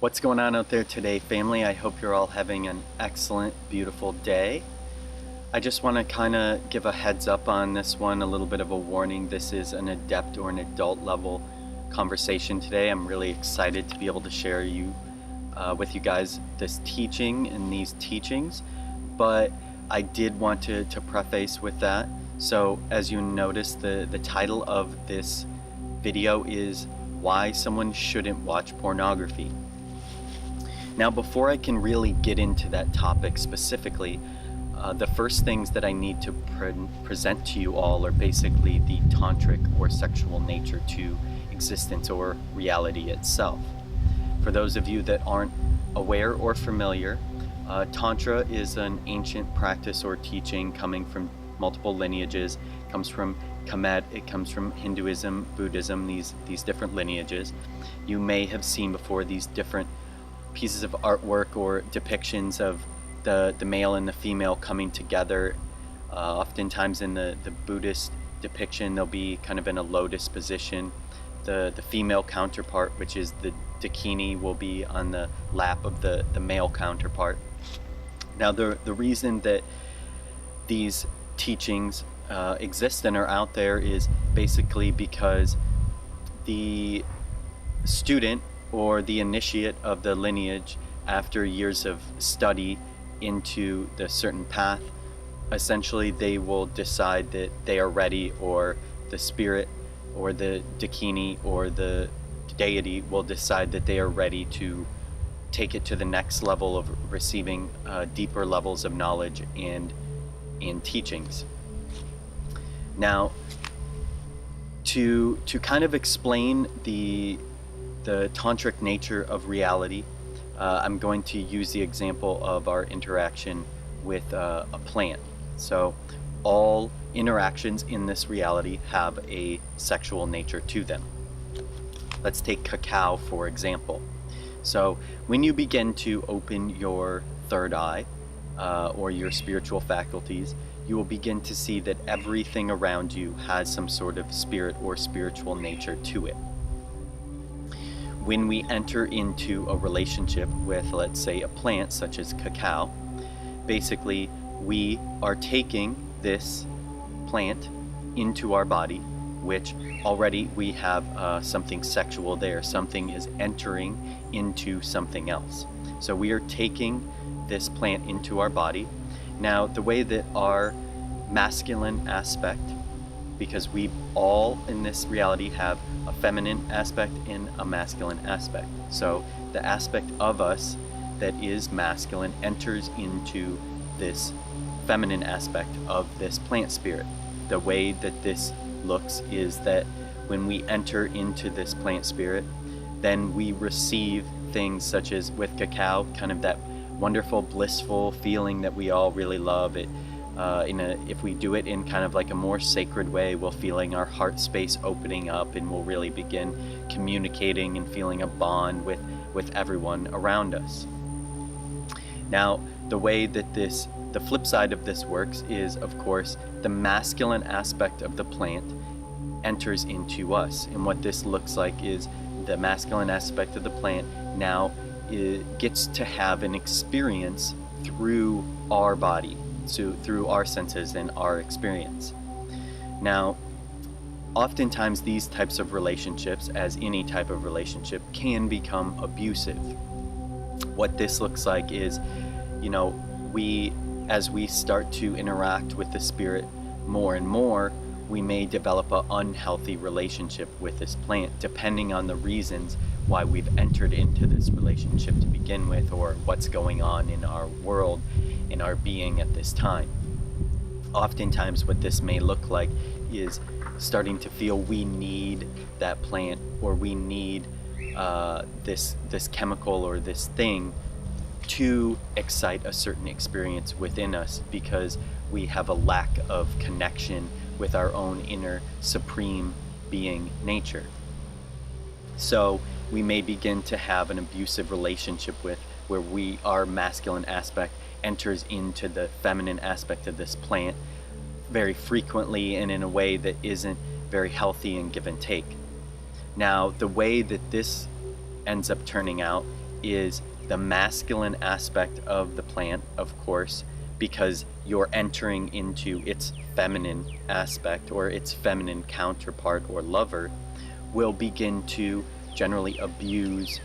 What's going on out there today, family? I hope you're all having an excellent, beautiful day. I just want to kind of give a heads up on this one, a little bit of a warning. This is an adept or an adult level conversation today. I'm really excited to be able to share with you guys this teaching and these teachings, but I did want to preface with that. So as you notice, the title of this video is Why Someone Shouldn't Watch Pornography. Now, before I can really get into that topic specifically, the first things that I need to present to you all are basically the tantric or sexual nature to existence or reality itself. For those of you that aren't aware or familiar, Tantra is an ancient practice or teaching coming from multiple lineages. It comes from Kemet, it comes from Hinduism, Buddhism, these different lineages. You may have seen before these different pieces of artwork or depictions of the male and the female coming together. Oftentimes in the Buddhist depiction, they'll be kind of in a lotus position. The female counterpart, which is the dakini, will be on the lap of the male counterpart. Now, the reason that these teachings exist and are out there is basically because the student or the initiate of the lineage, after years of study into the certain path, essentially they will decide that they are ready, or the spirit or the dakini or the deity will decide that they are ready to take it to the next level of receiving deeper levels of knowledge and teachings. Now, to kind of explain the tantric nature of reality, I'm going to use the example of our interaction with a plant. So all interactions in this reality have a sexual nature to them. Let's take cacao, for example. So when you begin to open your third eye or your spiritual faculties, you will begin to see that everything around you has some sort of spirit or spiritual nature to it. When we enter into a relationship with, let's say, a plant such as cacao, basically we are taking this plant into our body, which already we have something sexual there. Something is entering into something else. So we are taking this plant into our body. Now, the way that our masculine aspect, because we all in this reality have a feminine aspect and a masculine aspect. So the aspect of us that is masculine enters into this feminine aspect of this plant spirit. The way that this looks is that when we enter into this plant spirit, then we receive things such as, with cacao, kind of that wonderful, blissful feeling that we all really love. If we do it in kind of like a more sacred way, we'll feeling our heart space opening up, and we'll really begin communicating and feeling a bond with everyone around us. Now, the way that the flip side of this works is, of course, the masculine aspect of the plant enters into us. And what this looks like is the masculine aspect of the plant now gets to have an experience through our body, so through our senses and our experience. Now, oftentimes these types of relationships, as any type of relationship, can become abusive. What this looks like is, as we start to interact with the spirit more and more, we may develop an unhealthy relationship with this plant, depending on the reasons why we've entered into this relationship to begin with, or what's going on in our world, in our being at this time. Oftentimes what this may look like is starting to feel we need that plant, or we need this chemical or this thing to excite a certain experience within us, because we have a lack of connection with our own inner supreme being nature. So we may begin to have an abusive relationship where our masculine aspect enters into the feminine aspect of this plant very frequently and in a way that isn't very healthy and give and take. Now, the way that this ends up turning out is the masculine aspect of the plant, of course, because you're entering into its feminine aspect or its feminine counterpart or lover, will begin to generally abuse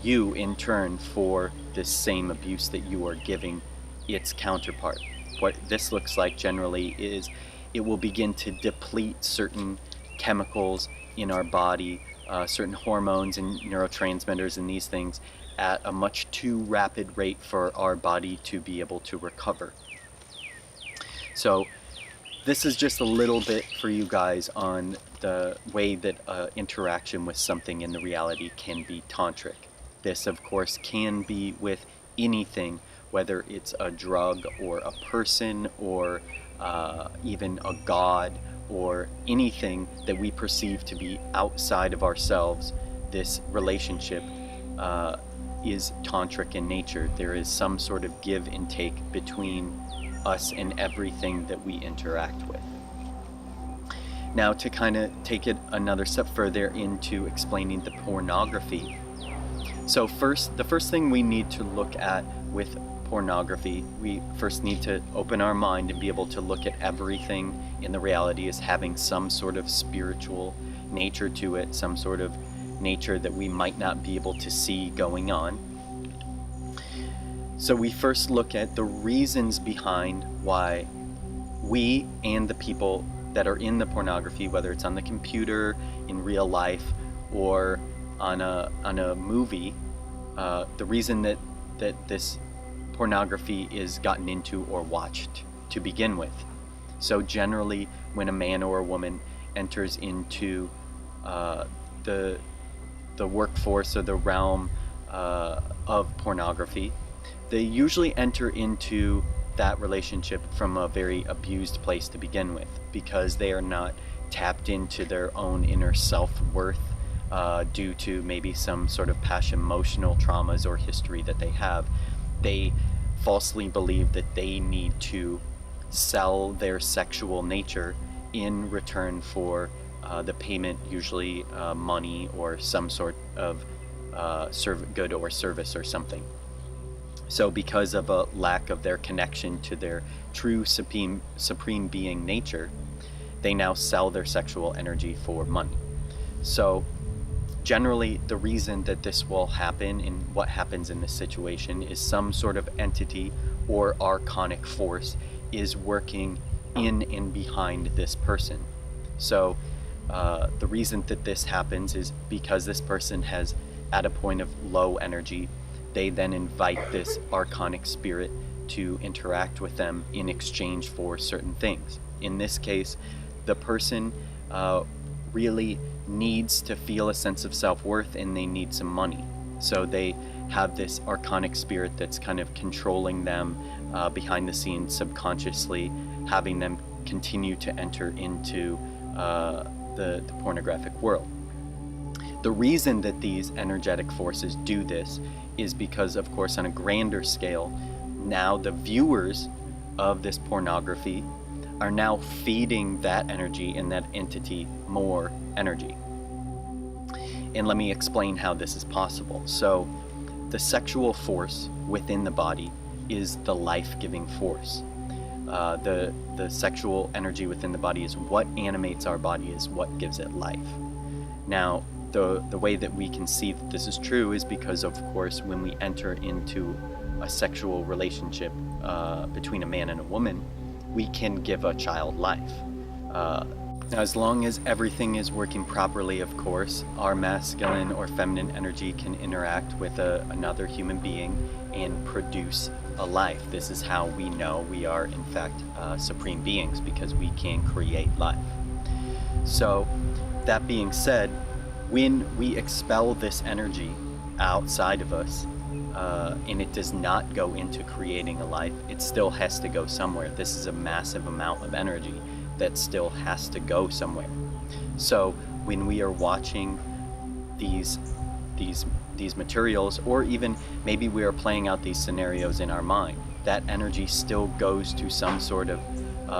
you in turn for this same abuse that you are giving its counterpart. What this looks like generally is it will begin to deplete certain chemicals in our body, certain hormones and neurotransmitters and these things at a much too rapid rate for our body to be able to recover. So this is just a little bit for you guys on the way that interaction with something in the reality can be tantric. This, of course, can be with anything, whether it's a drug or a person or even a god or anything that we perceive to be outside of ourselves. This relationship is tantric in nature. There is some sort of give and take between us and everything that we interact with. Now, to kind of take it another step further into explaining the pornography. So the first thing we need to look at with pornography, we first need to open our mind and be able to look at everything in the reality as having some sort of spiritual nature to it, some sort of nature that we might not be able to see going on. So we first look at the reasons behind why we and the people that are in the pornography, whether it's on the computer, in real life, or on a movie, the reason that this pornography is gotten into or watched to begin with. So generally, when a man or a woman enters into the workforce or the realm of pornography, they usually enter into that relationship from a very abused place to begin with, because they are not tapped into their own inner self-worth due to maybe some sort of past emotional traumas or history that they have. They falsely believe that they need to sell their sexual nature in return for the payment, usually money or some sort of good or service or something. So because of a lack of their connection to their true supreme being nature, they now sell their sexual energy for money. So generally, the reason that this will happen and what happens in this situation is some sort of entity or archonic force is working in and behind this person. So the reason that this happens is because this person has, at a point of low energy, they then invite this archonic spirit to interact with them in exchange for certain things. In this case, the person really needs to feel a sense of self-worth, and they need some money. So they have this archonic spirit that's kind of controlling them behind the scenes subconsciously, having them continue to enter into the pornographic world. The reason that these energetic forces do this is because, of course, on a grander scale, now the viewers of this pornography are now feeding that energy and that entity more energy. And let me explain how this is possible. So the sexual force within the body is the life-giving force. The sexual energy within the body is what animates our body, is what gives it life. Now, the way that we can see that this is true is because, of course, when we enter into a sexual relationship between a man and a woman, we can give a child life. Now, as long as everything is working properly, of course, our masculine or feminine energy can interact with another human being and produce a life. This is how we know we are, in fact, supreme beings, because we can create life. So, that being said, when we expel this energy outside of us, and it does not go into creating a life, it still has to go somewhere. This is a massive amount of energy that still has to go somewhere. So when we are watching these materials, or even maybe we are playing out these scenarios in our mind, that energy still goes to some sort of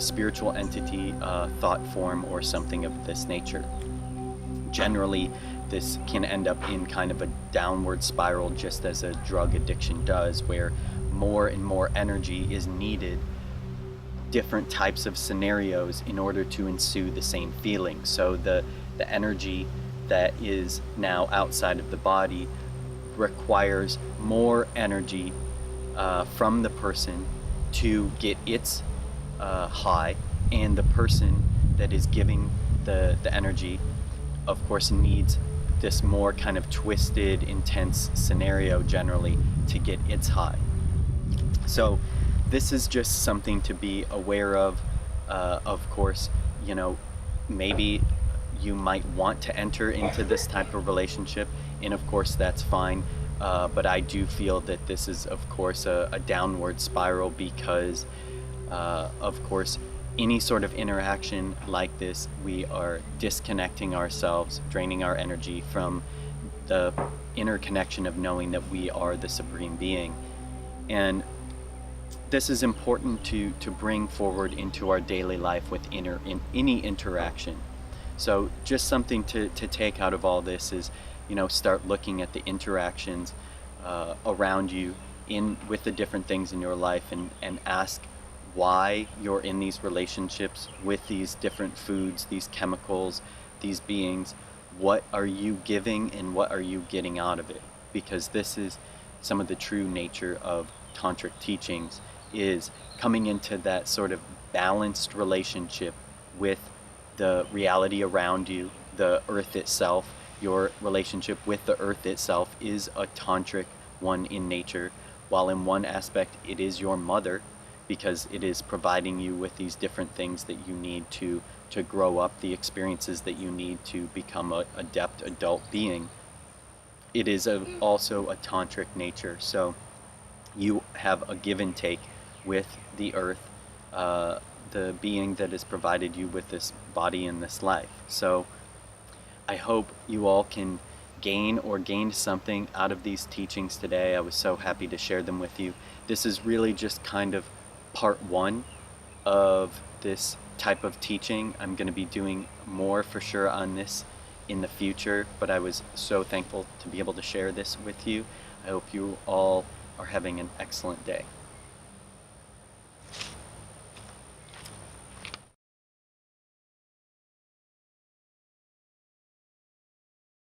spiritual entity, thought form, or something of this nature. Generally, this can end up in kind of a downward spiral, just as a drug addiction does, where more and more energy is needed, different types of scenarios in order to ensue the same feeling. So the energy that is now outside of the body requires more energy from the person to get its high, and the person that is giving the energy, of course, needs this more kind of twisted, intense scenario generally to get its high. So this is just something to be aware of. Of course, you know, maybe you might want to enter into this type of relationship, and of course that's fine. But I do feel that this is, of course, a downward spiral because, of course, any sort of interaction like this, we are disconnecting ourselves, draining our energy from the inner connection of knowing that we are the supreme being. And this is important to bring forward into our daily life with in any interaction. So just something to take out of all this is, you know, start looking at the interactions around you with the different things in your life, and ask why you're in these relationships with these different foods, these chemicals, these beings. What are you giving and what are you getting out of it? Because this is some of the true nature of tantric teachings, is coming into that sort of balanced relationship with the reality around you, the earth itself. Your relationship with the earth itself is a tantric one in nature, while in one aspect it is your mother, because it is providing you with these different things that you need to grow up, the experiences that you need to become an adept adult being. It is also a tantric nature. So you have a give and take with the earth, the being that has provided you with this body and this life. So I hope you all can gained something out of these teachings today. I was so happy to share them with you. This is really just kind of part one of this type of teaching. I'm going to be doing more for sure on this in the future, but I was so thankful to be able to share this with you. I hope you all are having an excellent day.